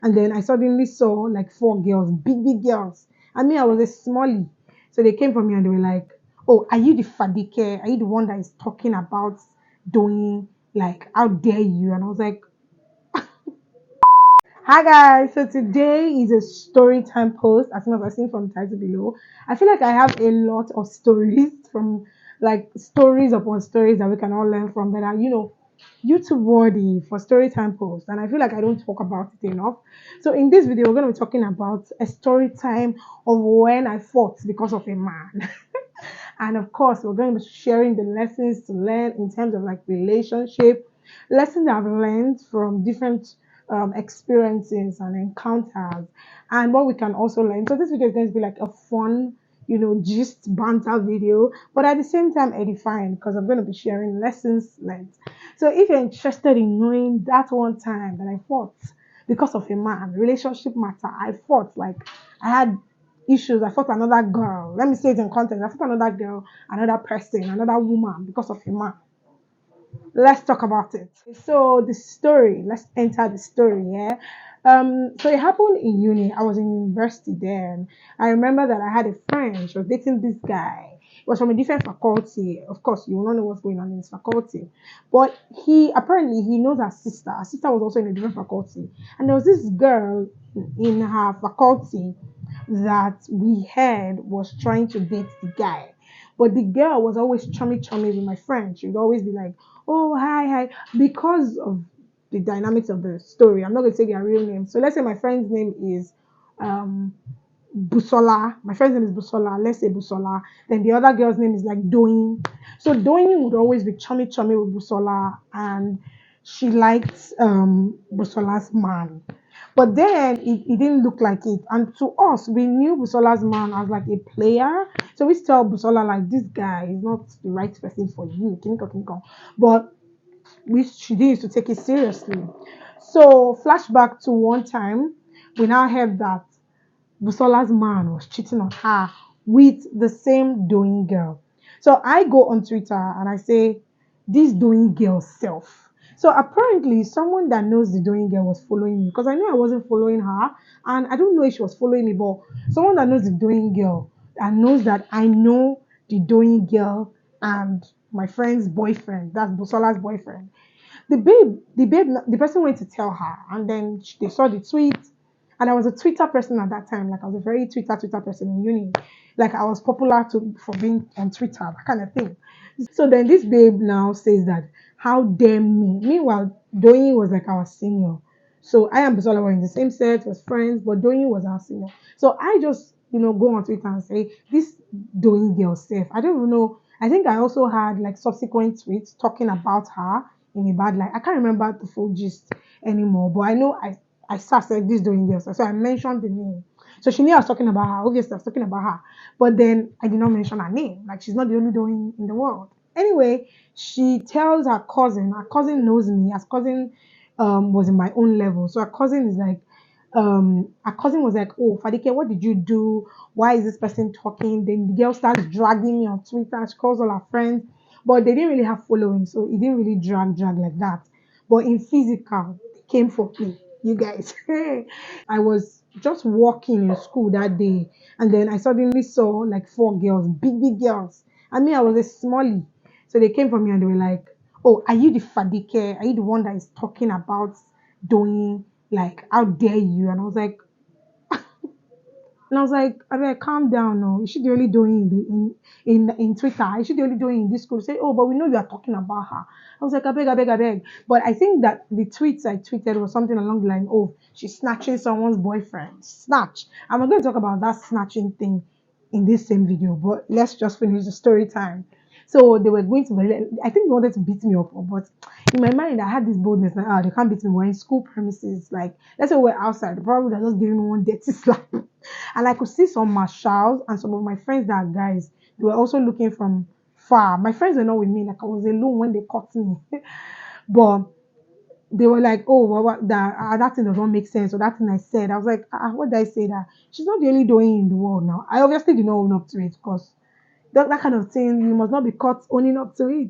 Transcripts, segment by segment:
And then I suddenly saw like four girls, big, big girls. I mean, I was a smallie. So they came from me and they were like, "Oh, are you the Fadeke? Are you the one that is talking about doing like, how dare you?" And I was like, "Hi guys, so today is a story time post, as soon as I seen from the title below. I feel like I have a lot of stories from like stories upon stories that we can all learn from that are, YouTube worthy for story time posts. And I feel like I don't talk about it enough. So in this video, we're going to be talking about a story time of when I fought because of a man. And of course, we're going to be sharing the lessons to learn in terms of like relationship, lessons I've learned from different experiences and encounters, and what we can also learn. So this video is going to be like a fun, gist banter video, but at the same time edifying because I'm going to be sharing lessons learned. So if you're interested in knowing that one time that I fought because of a man, relationship matter, I fought like I had issues. I fought another girl. Let me say it in context. I fought another girl, another person, another woman because of a man. Let's talk about it. So the story, let's enter the story, yeah. So it happened in uni. I was in university then. I remember that I had a friend, she was dating this guy. He was from a different faculty. Of course, you will not know what's going on in his faculty. But he knows her sister. Her sister was also in a different faculty. And there was this girl in her faculty that we heard was trying to date the guy. But the girl was always chummy with my friend. She would always be like, "Oh, hi, hi," because of the dynamics of the story. I'm not going to say their real name. So let's say my friend's name is um, Busola. My friend's name is Busola. Let's say Busola. Then the other girl's name is like Doing. So Doing would always be chummy with Busola, and she liked Busola's man. But then it didn't look like it. And to us, we knew Busola's man as like a player. So we tell Busola like this guy is not the right person for you. Kiniko, kiniko. But she didn't used to take it seriously. So flashback to one time, we now heard that Busola's man was cheating on her with the same doing girl. So I go on Twitter and I say, this doing girl self. So apparently someone that knows the doing girl was following me because I knew I wasn't following her and I don't know if she was following me, but someone that knows the doing girl and knows that I know the doing girl and my friend's boyfriend, that's Busola's boyfriend. The person went to tell her, and then they saw the tweet. And I was a Twitter person at that time. Like I was a very Twitter person in uni. Like I was popular for being on Twitter, that kind of thing. So then this babe now says that, how dare me? Meanwhile, Doyin was like our senior. So I and Bisola were in the same set, was friends, but Doyin was our senior. So I just, go on Twitter and say, this Doyin girl safe. I don't even know. I think I also had like subsequent tweets talking about her in a bad light. I can't remember the full gist anymore, but I know I said this Doyin girl. So I mentioned the name. So she knew I was talking about her. Obviously, I was talking about her. But then I did not mention her name. Like she's not the only doing in the world. Anyway, she tells her cousin. Her cousin knows me. Her cousin was in my own level. So her cousin is like, her cousin was like, "Oh, Fadike, what did you do? Why is this person talking?" Then the girl starts dragging me on Twitter. She calls all her friends, but they didn't really have following, so it didn't really drag like that. But in physical, they came for me, you guys. I was just walking in school that day, and then I suddenly saw like four girls, big, big girls. I mean, I was a smallie. So they came for me and they were like, "Oh, are you the Fadike? Are you the one that is talking about doing like, how dare you?" And I was like, I mean, calm down, no. You should be only doing in Twitter. You should be only doing in this school. Say, "Oh, but we know you are talking about her." I was like, I beg. But I think that the tweets I tweeted was something along the line, "Oh, she's snatching someone's boyfriend." Snatch. And we're going to talk about that snatching thing in this same video. But let's just finish the story time. So they were going to, I think they wanted to beat me up, but in my mind, I had this boldness like, they can't beat me. We're in school premises. Like, let's say we're outside. Probably they're just giving me one dirty slap. And I could see some marshals and some of my friends that are guys, they were also looking from far. My friends were not with me, like I was alone when they caught me. But they were like, "Oh, that thing does not make sense." Or that thing I said, I was like, what did I say? That she's not the only doing in the world now. I obviously did not own up to it because that kind of thing, you must not be caught owning up to it.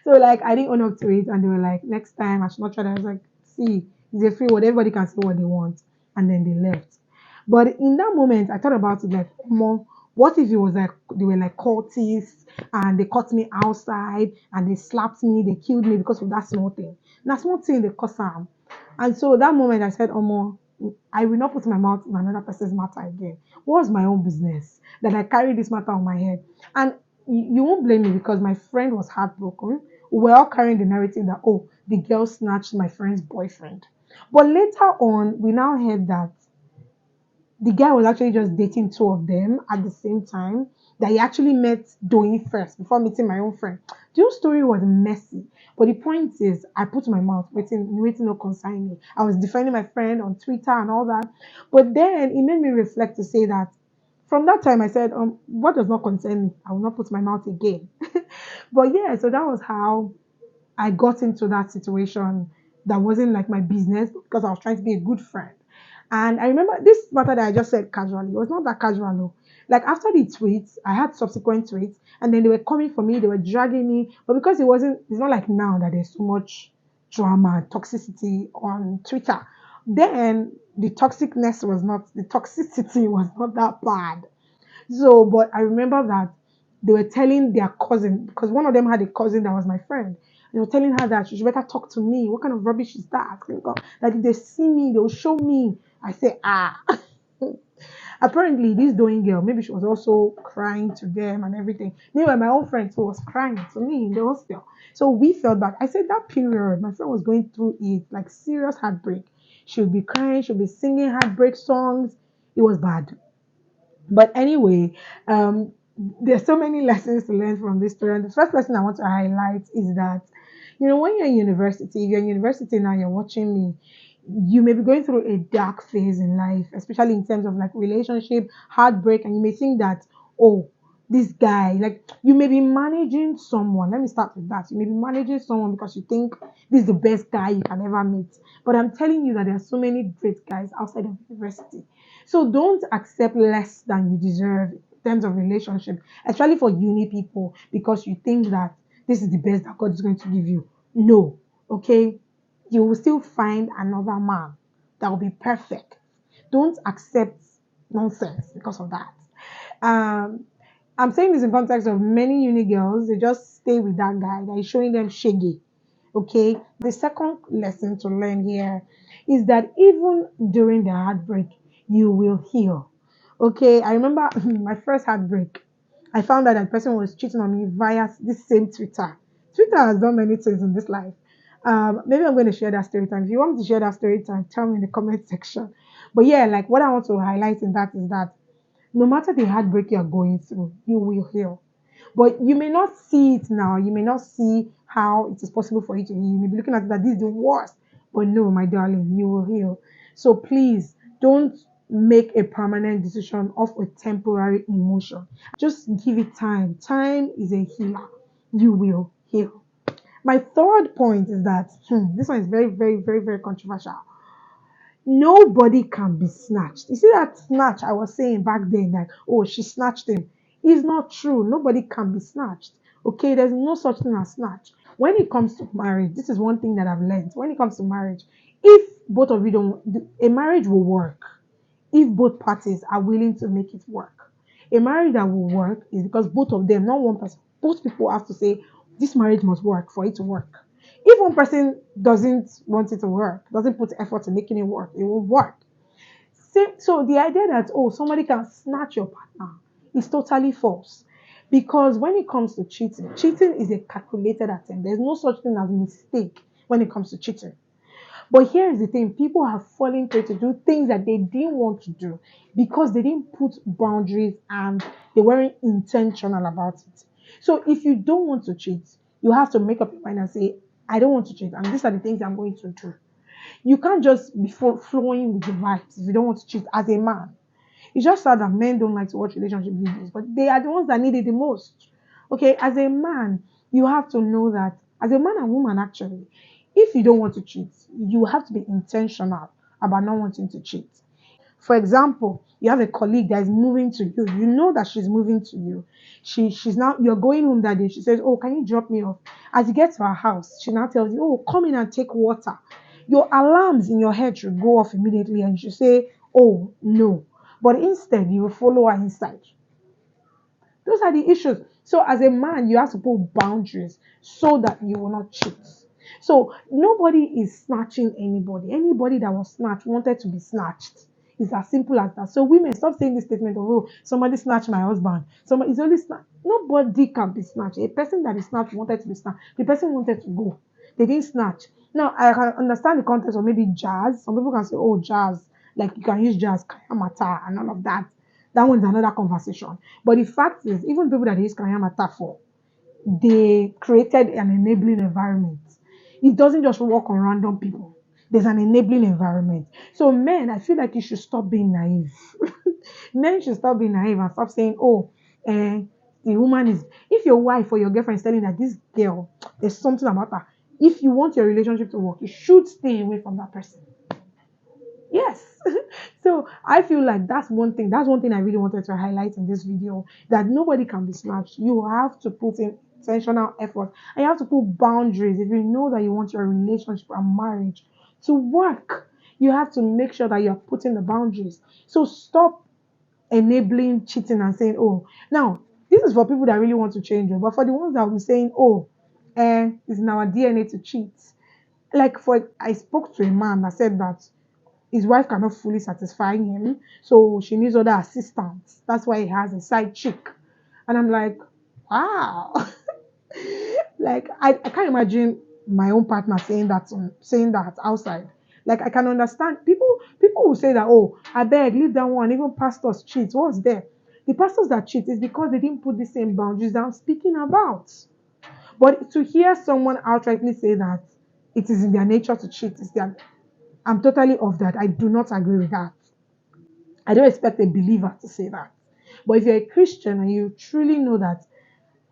So like I didn't own up to it, and they were like, "Next time I should not try that." I was like, "See, It's a free word. Everybody can say what they want. And then they left. But in that moment, I thought about it like, Mom, what if it was like they were like cultists and they caught me outside and they slapped me, they killed me because of that small thing. That small thing they cause harm. And so that moment I said, Omo, I will not put my mouth in another person's matter again. What's my own business that I carry this matter on my head? And you won't blame me because my friend was heartbroken. We're all carrying the narrative that, oh, the girl snatched my friend's boyfriend. But later on, we now heard that the guy was actually just dating two of them at the same time, that he actually met Doing first before meeting my own friend. The whole story was messy. But the point is, I put my mouth, waiting no concern me. I was defending my friend on Twitter and all that. But then it made me reflect to say that from that time I said, what does not concern me? I will not put my mouth again. But yeah, so that was how I got into that situation that wasn't like my business because I was trying to be a good friend. And I remember this matter that I just said casually. It was not that casual, no. Like after the tweets, I had subsequent tweets, and then they were coming for me, they were dragging me. But because it's not like now that there's so much drama and toxicity on Twitter. Then the toxicity was not that bad. So, but I remember that they were telling their cousin, because one of them had a cousin that was my friend. They were telling her that she should better talk to me. What kind of rubbish is that? That if they see me, they'll show me. I say, ah. Apparently, this doing girl, maybe she was also crying to them and everything. Meanwhile, my own friend too was crying to me in the hostel. So we felt bad. I said that period, my friend was going through it, like serious heartbreak. She would be crying, she would be singing heartbreak songs. It was bad. But anyway, there's so many lessons to learn from this story. And the first lesson I want to highlight is that, when you're in university, if you're in university now, you're watching me, you may be going through a dark phase in life, especially in terms of like relationship, heartbreak, and you may think that, oh, this guy, like you may be managing someone. Let me start with that. You may be managing someone because you think this is the best guy you can ever meet. But I'm telling you that there are so many great guys outside of university. So don't accept less than you deserve in terms of relationship, especially for uni people, because you think that this is the best that God is going to give you. No, okay? You will still find another man that will be perfect. Don't accept nonsense because of that. Um, I'm saying this in context of many uni girls, they just stay with that guy that is showing them shaggy. Okay. The second lesson to learn here is that even during the heartbreak, you will heal. Okay. I remember my first heartbreak. I found out that person was cheating on me via this same Twitter. Twitter has done many things in this life. Maybe I'm going to share that story time. If you want me to share that story time, tell me in the comment section. But yeah, like what I want to highlight in that is that no matter the heartbreak you're going through, you will heal. But you may not see it now. You may not see how it is possible for you to heal. You may be looking at it that this is the worst. But no, my darling, you will heal. So please don't make a permanent decision of a temporary emotion. Just give it time. Time is a healer. You will heal. My third point is that this one is very, very, very, very controversial. Nobody can be snatched. You see that snatch I was saying back then, like, oh, she snatched him. It's not true. Nobody can be snatched. Okay, there's no such thing as snatch. When it comes to marriage, this is one thing that I've learned. When it comes to marriage, if both of you don't, a marriage will work if both parties are willing to make it work. A marriage that will work is because both of them, not one person, both people have to say, this marriage must work for it to work. If one person doesn't want it to work, doesn't put effort in making it work, it won't work. So the idea that, oh, somebody can snatch your partner is totally false. Because when it comes to cheating, cheating is a calculated attempt. There's no such thing as mistake when it comes to cheating. But here is the thing, people have fallen prey to do things that they didn't want to do because they didn't put boundaries and they weren't intentional about it. So if you don't want to cheat, you have to make up your mind and say, I don't want to cheat, and these are the things I'm going to do. You can't just be flowing with the vibes if you don't want to cheat as a man. It's just sad that men don't like to watch relationship videos, but they are the ones that need it the most. Okay, as a man, you have to know that as a man and woman, actually, if you don't want to cheat, you have to be intentional about not wanting to cheat. For example, you have a colleague that is moving to you. You know that she's moving to you. She's now you're going home that day. She says, "Oh, can you drop me off?" As you get to her house, she now tells you, "Oh, come in and take water." your alarms in your head should go off immediately and you should say, oh, no. But instead, you will follow her inside. Those are the issues. So, as a man, you have to put boundaries so that you will not cheat. So, nobody is snatching anybody. Anybody that was snatched wanted to be snatched. It's as simple as that. So, women, stop saying this statement of, oh, somebody snatched my husband. Somebody is only snatched. Nobody can be snatched. A person that is snatched wanted to be snatched. The person wanted to go. They didn't snatch. Now, I can understand the context of maybe jazz. Some people can say, oh, jazz. Like you can use jazz, kayamata, and all of that. That one is another conversation. But the fact is, even people that use Kayamata for, they created an enabling environment. It doesn't just work on random people. There's an enabling environment. So men, I feel like you should stop being naive. Men should stop being naive and stop saying, oh, the woman is, if your wife or your girlfriend is telling that this girl, there's something about her, if you want your relationship to work, you should stay away from that person. Yes. So I feel like that's one thing. That's one thing I really wanted to highlight in this video, that nobody can be snatched. You have to put in intentional effort and you have to put boundaries. If you know that you want your relationship and marriage to work, you have to make sure that you're putting the boundaries. So stop enabling cheating and saying, oh, now this is for people that really want to change it. But for the ones that will be saying, oh, it's in our DNA to cheat. Like I spoke to a man that said that his wife cannot fully satisfy him, so she needs other assistants. That's why he has a side chick. And I'm like, wow. Like I can't imagine my own partner saying that outside. Like I can understand people will say that, oh, I beg, leave that one. Even pastors cheat. What's there? The pastors that cheat is because they didn't put the same boundaries that I'm speaking about. But to hear someone outrightly say that it is in their nature to cheat, I'm totally off that. I do not agree with that. I don't expect a believer to say that. But if you're a Christian and you truly know that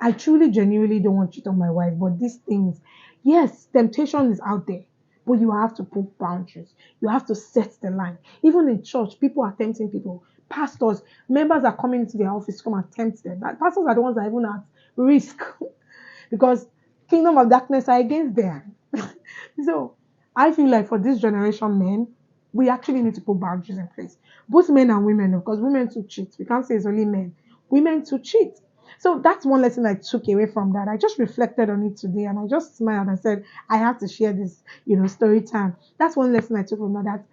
I truly genuinely don't want to cheat on my wife, but these things, yes, temptation is out there, but you have to put boundaries. You have to set the line. Even in church, people are tempting people. Pastors, members are coming into their office to come and tempt them. Pastors are the ones that are even at risk because kingdom of darkness are against them. So I feel like for this generation men, we actually need to put boundaries in place. Both men and women, because women too cheat. We can't say it's only men. Women too cheat. So that's one lesson I took away from that. I just reflected on it today and I just smiled and said, I have to share this, story time. That's one lesson I took from that.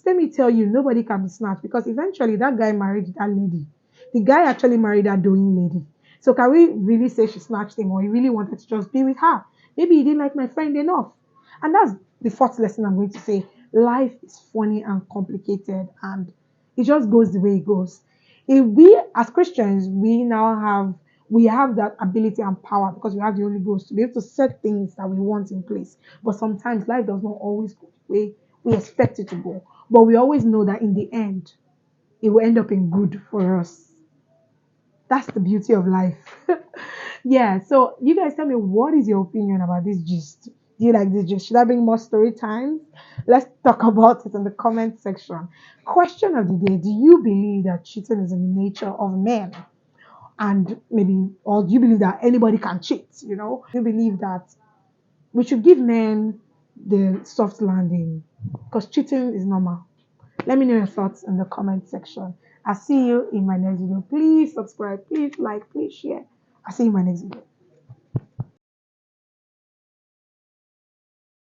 Let me tell you, nobody can be snatched because eventually that guy married that lady. The guy actually married that doing lady. So can we really say she snatched him or he really wanted to just be with her? Maybe he didn't like my friend enough. And that's the fourth lesson I'm going to say. Life is funny and complicated and it just goes the way it goes. If we as Christians, we have that ability and power because we have the Holy Ghost to be able to set things that we want in place. But sometimes life does not always go the way we expect it to go. But we always know that in the end, it will end up in good for us. That's the beauty of life. Yeah, so you guys tell me, what is your opinion about this gist? Do you like this gist? Should I bring more story times? Let's talk about it in the comment section. Question of the day: do you believe that cheating is in the nature of men? And maybe, or do you believe that anybody can cheat? Do you believe that we should give men the soft landing because cheating is normal? Let me know your thoughts in the comment section. I'll see you in my next video. Please subscribe, please like, please share. I'll see you in my next video.